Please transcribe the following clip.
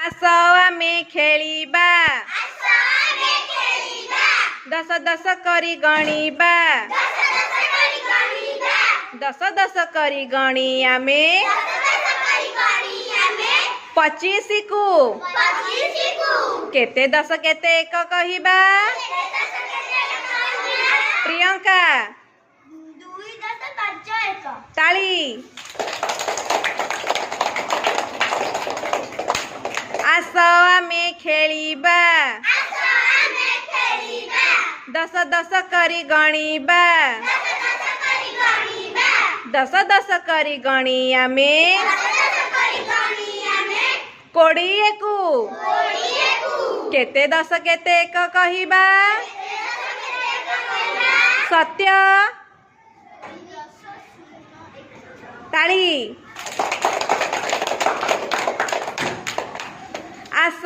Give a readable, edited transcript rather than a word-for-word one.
आस आमे खेलिबा 10 10 करी गणिबा 10 10 करी गणी आमे 25 को केते 10 केते 1 कहिबा प्रियंका 2 10 5 1 ताली आस आमे खेलिबा 10 10 करी गणिबा 10 10 करी गणी आमे 20 को केते 10 केते 1 कहिबा सत्य ताली आस